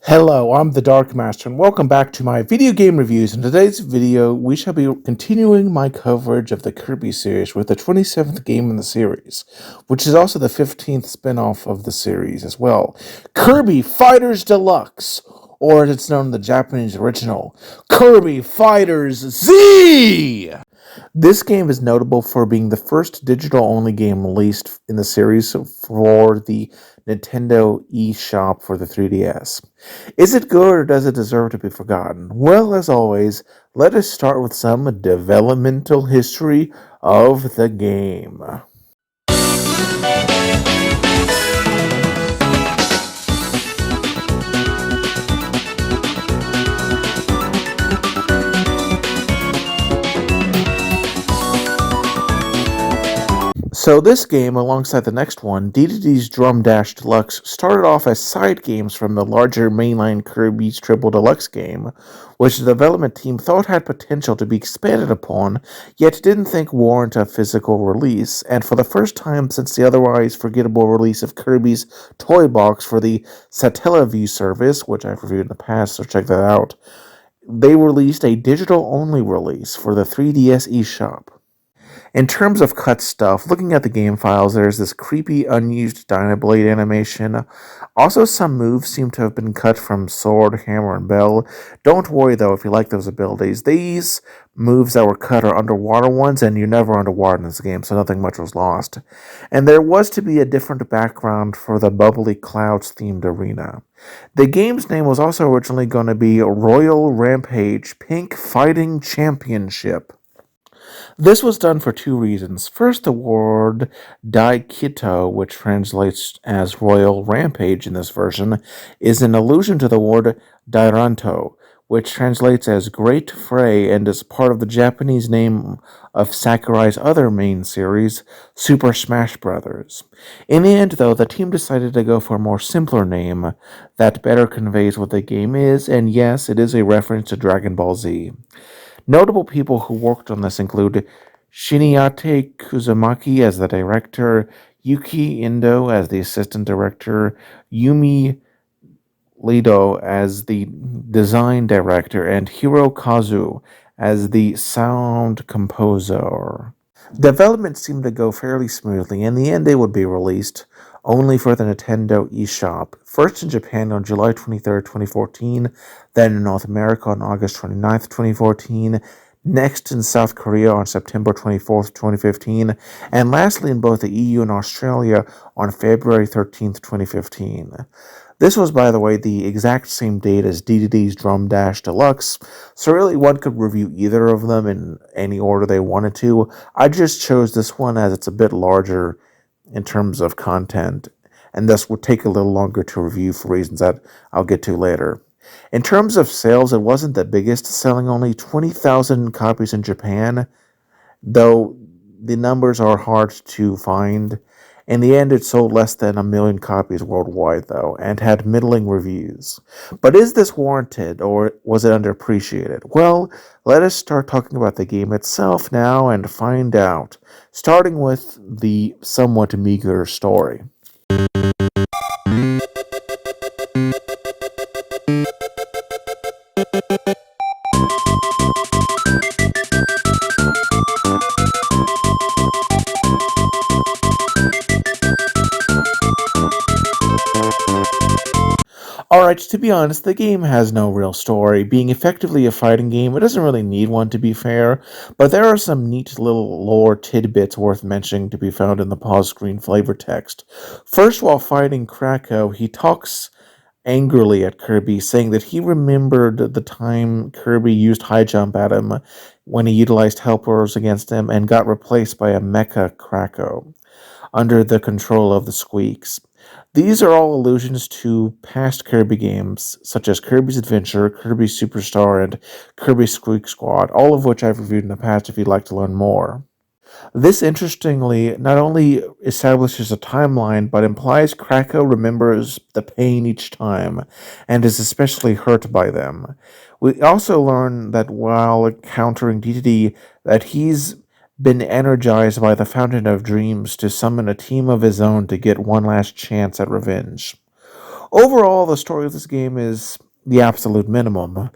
Hello, I'm the Dark Master, and welcome back to my video game reviews. In today's video, we shall be continuing my coverage of the Kirby series with the 27th game in the series, which is also the 15th spin-off of the series as well. Kirby Fighters Deluxe, or as it's known in the Japanese original, Kirby Fighters Z! This game is notable for being the first digital-only game released in the series for the Nintendo eShop for the 3DS. Is it good or does it deserve to be forgotten? Well, as always, let us start with some developmental history of the game. So this game, alongside the next one, DDD's Drum Dash Deluxe, started off as side games from the larger mainline Kirby's Triple Deluxe game, which the development team thought had potential to be expanded upon, yet didn't think warrant a physical release, and for the first time since the otherwise forgettable release of Kirby's Toy Box for the Satellaview service, which I've reviewed in the past, so check that out, they released a digital-only release for the 3DS eShop. In terms of cut stuff, looking at the game files, there's this creepy, unused Dynablade animation. Also, some moves seem to have been cut from Sword, Hammer, and Bell. Don't worry, though, if you like those abilities. These moves that were cut are underwater ones, and you're never underwater in this game, so nothing much was lost. And there was to be a different background for the Bubbly Clouds-themed arena. The game's name was also originally going to be Royal Rampage Pink Fighting Championship. This was done for two reasons. First, the word Daikito, which translates as Royal Rampage in this version, is an allusion to the word Dairanto, which translates as Great Fray and is part of the Japanese name of Sakurai's other main series, Super Smash Bros. In the end, though, the team decided to go for a more simpler name that better conveys what the game is, and yes, it is a reference to Dragon Ball Z. Notable people who worked on this include Shinyate Kuzumaki as the director, Yuki Indo as the assistant director, Yumi Lido as the design director, and Hiro Kazu as the sound composer. Development seemed to go fairly smoothly. In the end, they would be released only for the Nintendo eShop, first in Japan on July 23, 2014, then in North America on August 29, 2014, next in South Korea on September 24, 2015, and lastly in both the EU and Australia on February 13, 2015. This was, by the way, the exact same date as DDD's Drum Dash Deluxe, so really one could review either of them in any order they wanted to. I just chose this one as it's a bit larger in terms of content, and thus would take a little longer to review for reasons that I'll get to later. In terms of sales, it wasn't the biggest, selling only 20,000 copies in Japan, though the numbers are hard to find. In the end, it sold less than 1 million copies worldwide, though, and had middling reviews. But is this warranted, or was it underappreciated? Well, let us start talking about the game itself now and find out, starting with the somewhat meager story. Alright, to be honest, the game has no real story. Being effectively a fighting game, it doesn't really need one, to be fair, but there are some neat little lore tidbits worth mentioning to be found in the pause screen flavor text. First, while fighting Krakow, he talks angrily at Kirby, saying that he remembered the time Kirby used high jump at him when he utilized helpers against him and got replaced by a Mecha Krako under the control of the Squeaks. These are all allusions to past Kirby games, such as Kirby's Adventure, Kirby Superstar, and Kirby Squeak Squad, all of which I've reviewed in the past if you'd like to learn more. This interestingly not only establishes a timeline, but implies Krako remembers the pain each time and is especially hurt by them. We also learn that while encountering DDD, that he's been energized by the Fountain of Dreams to summon a team of his own to get one last chance at revenge. Overall, the story of this game is the absolute minimum,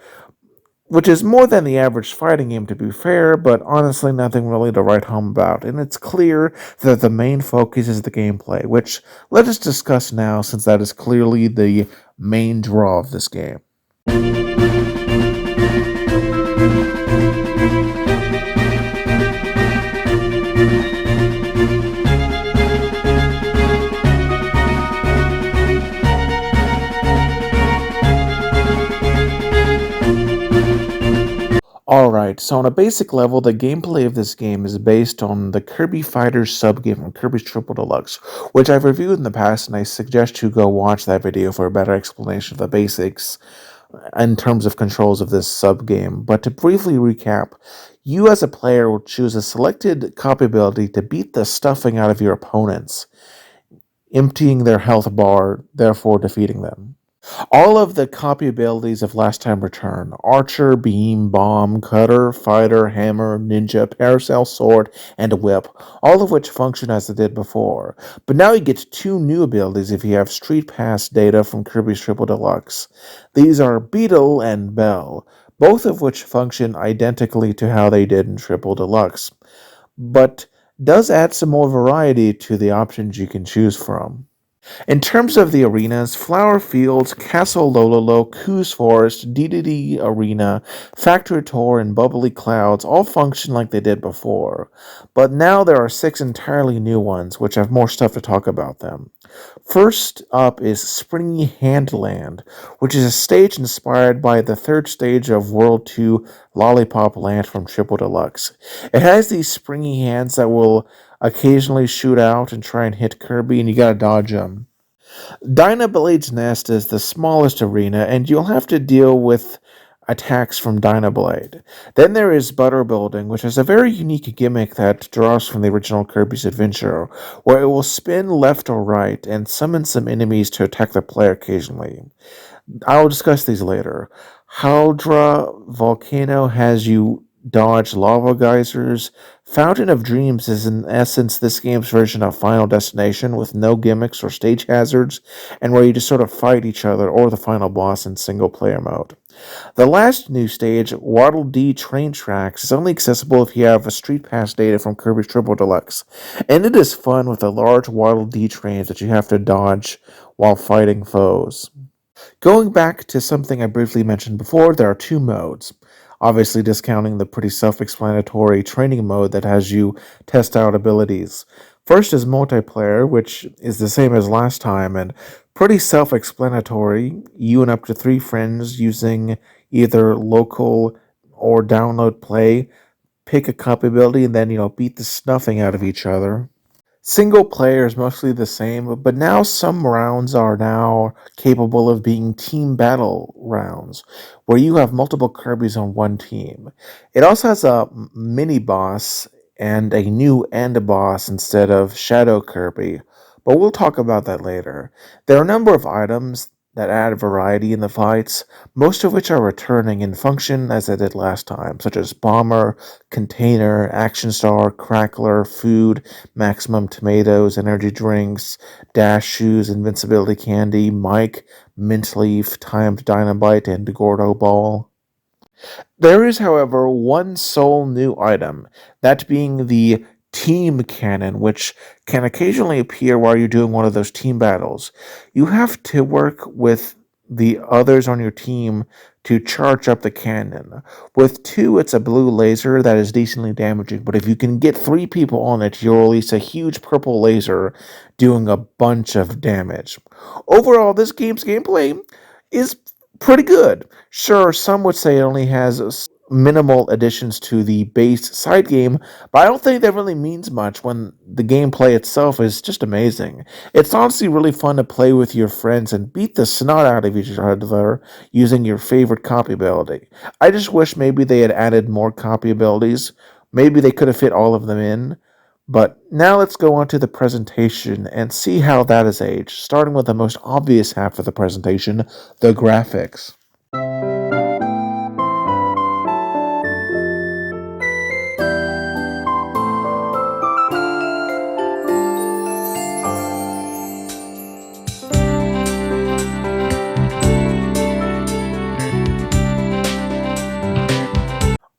which is more than the average fighting game to be fair, but honestly nothing really to write home about, and it's clear that the main focus is the gameplay, which let us discuss now since that is clearly the main draw of this game. Alright, so on a basic level, the gameplay of this game is based on the Kirby Fighters subgame from Kirby's Triple Deluxe, which I've reviewed in the past, and I suggest you go watch that video for a better explanation of the basics in terms of controls of this subgame. But to briefly recap, you as a player will choose a selected copy ability to beat the stuffing out of your opponents, emptying their health bar, therefore defeating them. All of the copy abilities of Last Time Return Archer, Beam, Bomb, Cutter, Fighter, Hammer, Ninja, Paracel, Sword, and Whip, all of which function as they did before. But now you get two new abilities if you have Street Pass data from Kirby's Triple Deluxe. These are Beetle and Bell, both of which function identically to how they did in Triple Deluxe, but does add some more variety to the options you can choose from. In terms of the arenas, Flower Fields, Castle Lololo, Coos Forest, DDD Arena, Factory Tour, and Bubbly Clouds all function like they did before, but now there are 6 entirely new ones, which have more stuff to talk about them. First up is Springy Handland, which is a stage inspired by the third stage of World 2 Lollipop Land from Triple Deluxe. It has these springy hands that will occasionally shoot out and try and hit Kirby, and you gotta dodge them. Dynablade's Nest is the smallest arena, and you'll have to deal with attacks from Dynablade. Then there is Butter Building, which is a very unique gimmick that draws from the original Kirby's Adventure, where it will spin left or right and summon some enemies to attack the player occasionally. I'll discuss these later. Haldra Volcano has you dodge lava geysers. Fountain of Dreams is in essence this game's version of Final Destination with no gimmicks or stage hazards, and where you just sort of fight each other or the final boss in single player mode. The last new stage, Waddle Dee Train Tracks, is only accessible if you have a Street Pass data from Kirby's Triple Deluxe, and it is fun with the large Waddle Dee trains that you have to dodge while fighting foes. Going back to something I briefly mentioned before, there are 2 modes. Obviously, discounting the pretty self explanatory training mode that has you test out abilities. First is multiplayer, which is the same as last time and pretty self explanatory. You and up to 3 friends using either local or download play, pick a copy ability, and then, beat the stuffing out of each other. Single player is mostly the same, but now some rounds are now capable of being team battle rounds, where you have multiple Kirbys on one team. It also has a mini boss and a new end boss instead of Shadow Kirby, but we'll talk about that later. There are a number of items that add variety in the fights, most of which are returning in function as they did last time, such as Bomber, Container, Action Star, Crackler, Food, Maximum Tomatoes, Energy Drinks, Dash Shoes, Invincibility Candy, Mike, Mint Leaf, Timed Dynamite, and Gordo Ball. There is, however, one sole new item, that being the Team Cannon, which can occasionally appear while you're doing one of those team battles. You have to work with the others on your team to charge up the cannon. With two, it's a blue laser that is decently damaging, but if you can get three people on it, you'll release a huge purple laser doing a bunch of damage. Overall, this game's gameplay is pretty good. Sure, some would say it only has minimal additions to the base side game, but I don't think that really means much when the gameplay itself is just amazing. It's honestly really fun to play with your friends and beat the snot out of each other using your favorite copy ability. I just wish maybe they had added more copy abilities. Maybe they could have fit all of them in. But now let's go on to the presentation and see how that is aged, starting with the most obvious half of the presentation, the graphics.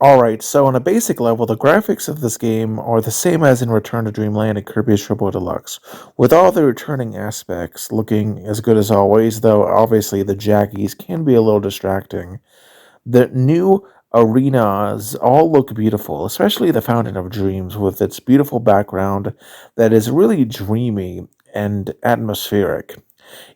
Alright, so on a basic level, the graphics of this game are the same as in Return to Dreamland and Kirby's Triple Deluxe, with all the returning aspects looking as good as always, though obviously the jaggies can be a little distracting. The new arenas all look beautiful, especially the Fountain of Dreams with its beautiful background that is really dreamy and atmospheric.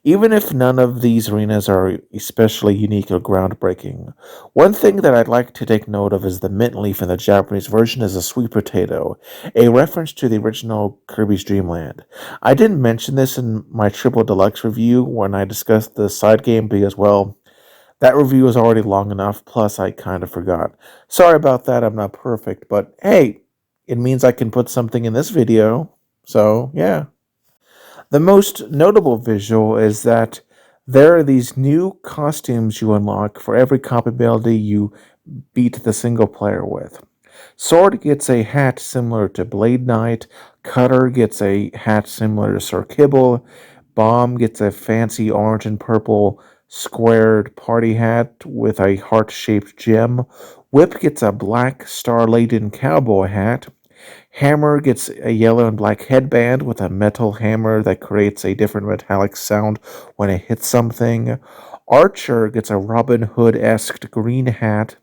Even if none of these arenas are especially unique or groundbreaking, one thing that I'd like to take note of is the mint leaf in the Japanese version is a sweet potato, a reference to the original Kirby's Dream Land. I didn't mention this in my Triple Deluxe review when I discussed the side game because, well, that review was already long enough, plus I kind of forgot. Sorry about that, I'm not perfect, but hey, it means I can put something in this video, so yeah. The most notable visual is that there are these new costumes you unlock for every cop ability you beat the single player with. Sword gets a hat similar to Blade Knight, Cutter gets a hat similar to Sir Kibble, Bomb gets a fancy orange and purple squared party hat with a heart-shaped gem, Whip gets a black star-laden cowboy hat, Hammer gets a yellow and black headband with a metal hammer that creates a different metallic sound when it hits something. Archer gets a Robin Hood esque green hat.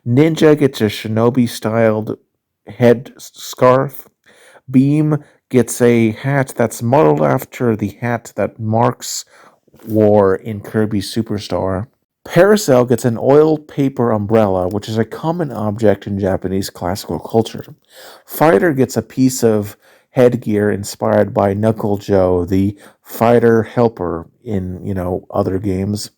Ninja gets a shinobi styled head scarf. Beam gets a hat that's modeled after the hat that Marx wore in Kirby Superstar. Paracel gets an oiled paper umbrella, which is a common object in Japanese classical culture. Fighter gets a piece of headgear inspired by Knuckle Joe, the fighter helper in, other games.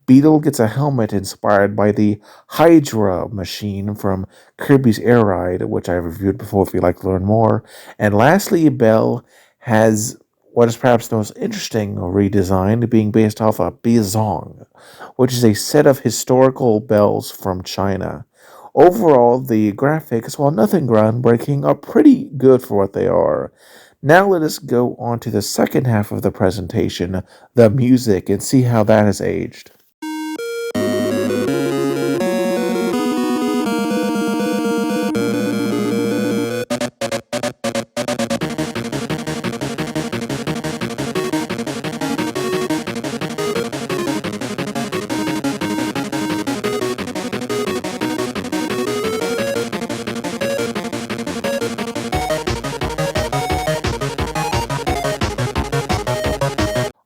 Beetle gets a helmet inspired by the Hydra machine from Kirby's Air Ride, which I reviewed before if you'd like to learn more. And lastly, Bell has what is perhaps the most interesting redesign, being based off a Bizong, which is a set of historical bells from China. Overall, the graphics, while nothing groundbreaking, are pretty good for what they are. Now let us go on to the second half of the presentation, the music, and see how that has aged.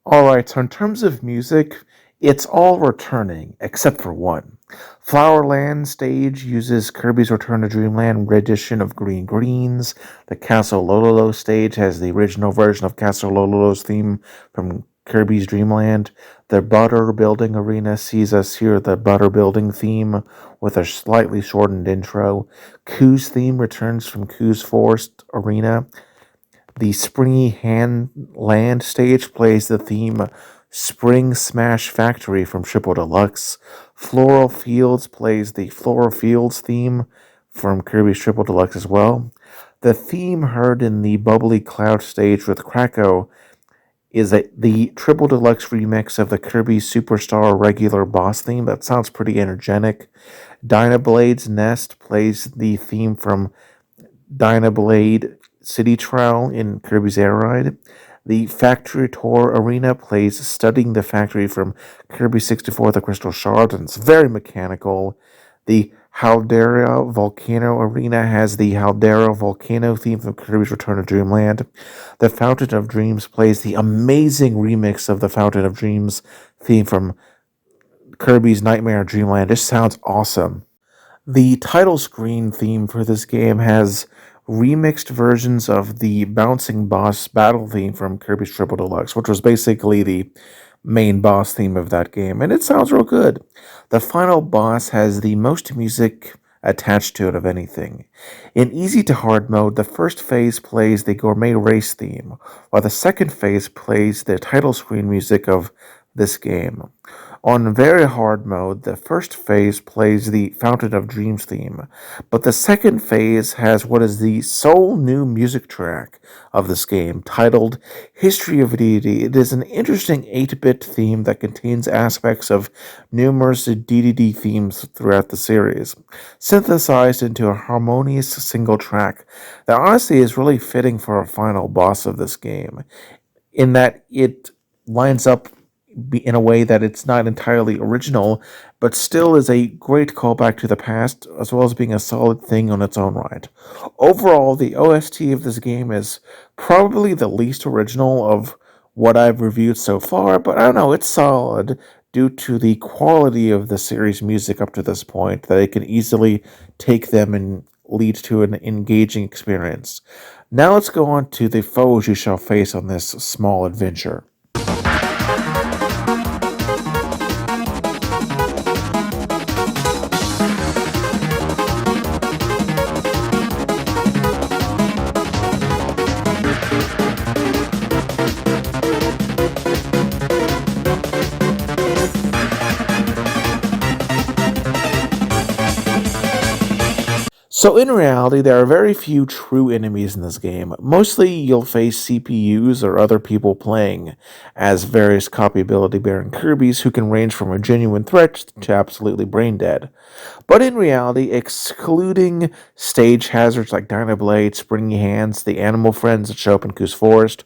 Alright, so in terms of music, it's all returning, except for one. Flowerland stage uses Kirby's Return to Dreamland rendition of Green Greens. The Castle Lololo stage has the original version of Castle Lololo's theme from Kirby's Dreamland. The Butter Building Arena sees us hear the Butter Building theme with a slightly shortened intro. Koo's theme returns from Koo's Forest Arena. The Springy Hand Land stage plays the theme Spring Smash Factory from Triple Deluxe. Floral Fields plays the Floral Fields theme from Kirby's Triple Deluxe as well. The theme heard in the Bubbly Cloud stage with Krako is the Triple Deluxe remix of the Kirby Superstar regular boss theme. That sounds pretty energetic. Dynablade's Nest plays the theme from Dynablade City Trial in Kirby's Air Ride. The Factory Tour Arena plays Studying the Factory from Kirby 64 The Crystal Shards, and it's very mechanical. The Haldera Volcano Arena has the Haldera Volcano theme from Kirby's Return to Dreamland. The Fountain of Dreams plays the amazing remix of the Fountain of Dreams theme from Kirby's Nightmare Dreamland. This sounds awesome. The title screen theme for this game has remixed versions of the Bouncing Boss battle theme from Kirby's Triple Deluxe, which was basically the main boss theme of that game, and it sounds real good. The final boss has the most music attached to it of anything. In easy to hard mode, the first phase plays the Gourmet Race theme, while the second phase plays the title screen music of this game. On very hard mode, the first phase plays the Fountain of Dreams theme, but the second phase has what is the sole new music track of this game, titled History of DDD. It is an interesting 8-bit theme that contains aspects of numerous DDD themes throughout the series, synthesized into a harmonious single track that honestly is really fitting for a final boss of this game, in that it lines up in a way that it's not entirely original, but still is a great callback to the past, as well as being a solid thing on its own right. Overall, the OST of this game is probably the least original of what I've reviewed so far, but I don't know, it's solid due to the quality of the series' music up to this point, that it can easily take them and lead to an engaging experience. Now let's go on to the foes you shall face on this small adventure. So in reality, there are very few true enemies in this game. Mostly you'll face CPUs or other people playing as various copy ability bearing Kirbys who can range from a genuine threat to absolutely brain dead. But in reality, excluding stage hazards like Dynablade, Springy Hands, the animal friends that show up in Goose Forest,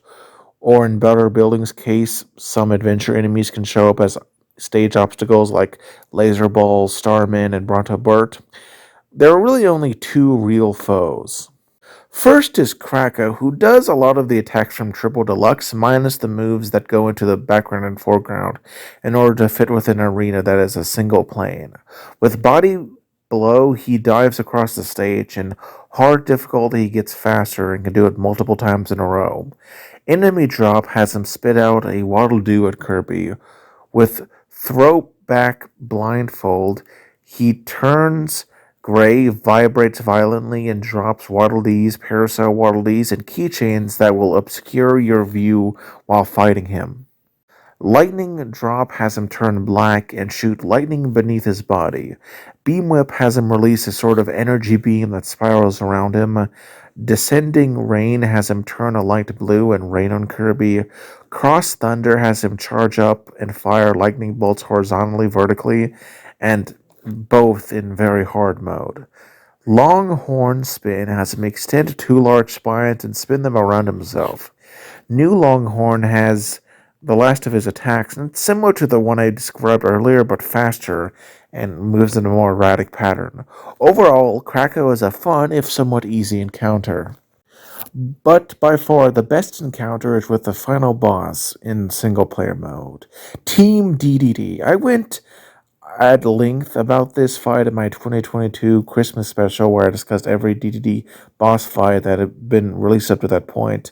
or in Better Building's case, some adventure enemies can show up as stage obstacles like Laser Balls, Starman, and Bronto Burt. There are really only two real foes. First is Krako, who does a lot of the attacks from Triple Deluxe, minus the moves that go into the background and foreground, in order to fit within an arena that is a single plane. With Body Blow, he dives across the stage, and hard difficulty he gets faster and can do it multiple times in a row. Enemy Drop has him spit out a Waddle Doo at Kirby. With Throw Back Blindfold, he turns gray, vibrates violently, and drops Waddle Dees, Parasol Waddle Dees, and keychains that will obscure your view while fighting him. Lightning Drop has him turn black and shoot lightning beneath his body. Beam Whip has him release a sort of energy beam that spirals around him. Descending Rain has him turn a light blue and rain on Kirby. Cross Thunder has him charge up and fire lightning bolts horizontally, vertically, and both in very hard mode. Longhorn Spin has him extend two large spines and spin them around himself. New Longhorn has the last of his attacks, and it's similar to the one I described earlier, but faster and moves in a more erratic pattern. Overall, Krako is a fun, if somewhat easy, encounter. But by far, the best encounter is with the final boss in single player mode. Team DDD. I went at length about this fight in my 2022 Christmas special, where I discussed every DDD boss fight that had been released up to that point.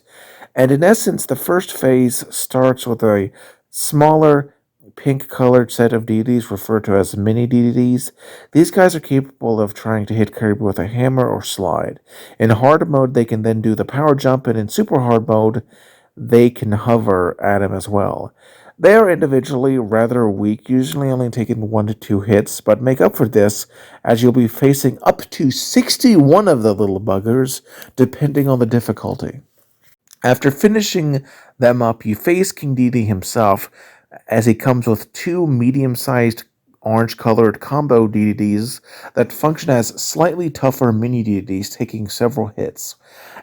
And in essence, the first phase starts with a smaller pink-colored set of DDDs referred to as mini DDDs. These guys are capable of trying to hit Kirby with a hammer or slide. In hard mode, they can then do the power jump, and in super hard mode, they can hover at him as well. They are individually rather weak, usually only taking 1 to 2 hits, but make up for this as you'll be facing up to 61 of the little buggers, depending on the difficulty. After finishing them up, you face King Dedede himself, as he comes with two medium-sized orange-colored combo DDDs that function as slightly tougher mini DDDs taking several hits.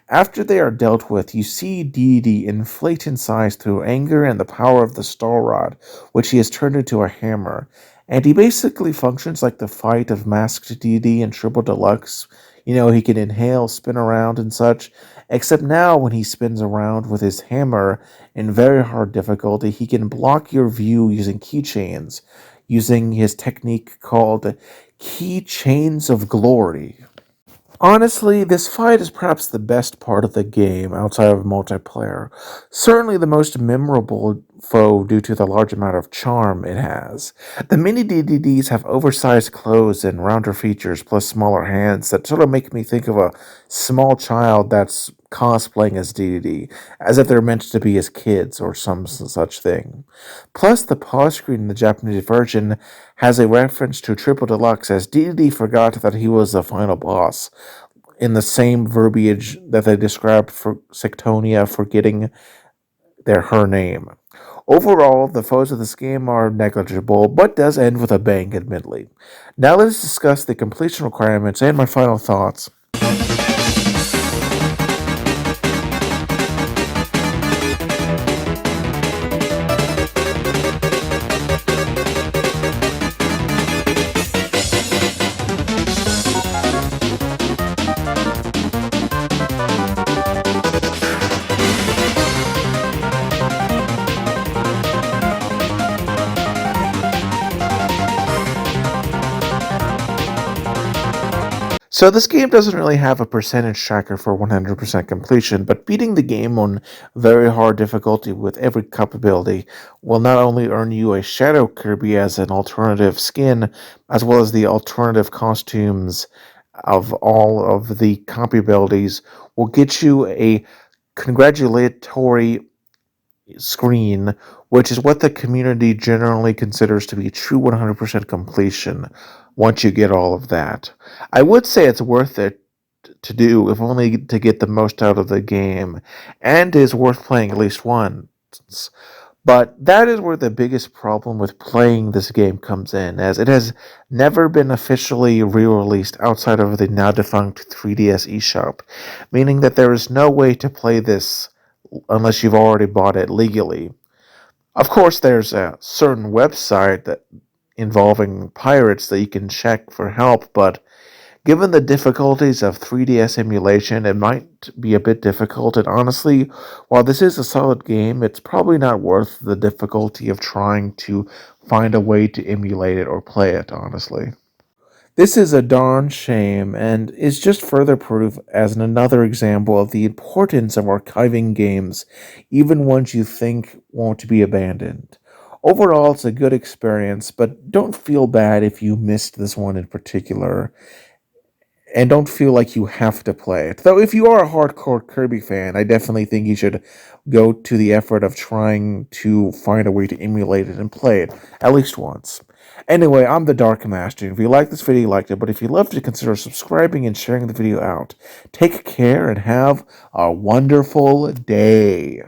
After they are dealt with, you see DDD inflate in size through anger and the power of the Star Rod, which he has turned into a hammer. And he basically functions like the fight of Masked DD and Triple Deluxe. He can inhale, spin around, and such. Except now, when he spins around with his hammer in very hard difficulty, he can block your view using keychains, using his technique called Keychains of Glory. Honestly, this fight is perhaps the best part of the game outside of multiplayer. Certainly the most memorable foe due to the large amount of charm it has. The mini DDDs have oversized clothes and rounder features plus smaller hands that sort of make me think of a small child that's cosplaying as DDD, as if they're meant to be as kids or some such thing. Plus, the pause screen in the Japanese version has a reference to Triple Deluxe as DDD forgot that he was the final boss, in the same verbiage that they described for Sectonia forgetting her name. Overall, the foes of this game are negligible, but does end with a bang, admittedly. Now let us discuss the completion requirements and my final thoughts. So this game doesn't really have a percentage tracker for 100% completion, but beating the game on very hard difficulty with every cup ability will not only earn you a Shadow Kirby as an alternative skin, as well as the alternative costumes of all of the comp abilities, will get you a congratulatory screen, which is what the community generally considers to be true 100% completion once you get all of that. I would say it's worth it to do, if only to get the most out of the game, and is worth playing at least once. But that is where the biggest problem with playing this game comes in, as it has never been officially re-released outside of the now defunct 3DS eShop, meaning that there is no way to play this unless you've already bought it legally. Of course, there's a certain website that involving pirates that you can check for help, but given the difficulties of 3DS emulation, it might be a bit difficult, and honestly, while this is a solid game, it's probably not worth the difficulty of trying to find a way to emulate it or play it, honestly. This is a darn shame, and is just further proof as another example of the importance of archiving games, even ones you think won't be abandoned. Overall, it's a good experience, but don't feel bad if you missed this one in particular, and don't feel like you have to play it. Though, if you are a hardcore Kirby fan, I definitely think you should go to the effort of trying to find a way to emulate it and play it at least once. Anyway, I'm the Dark Master. If you like this video, you liked it, but if you loved it, consider subscribing and sharing the video out. Take care and have a wonderful day.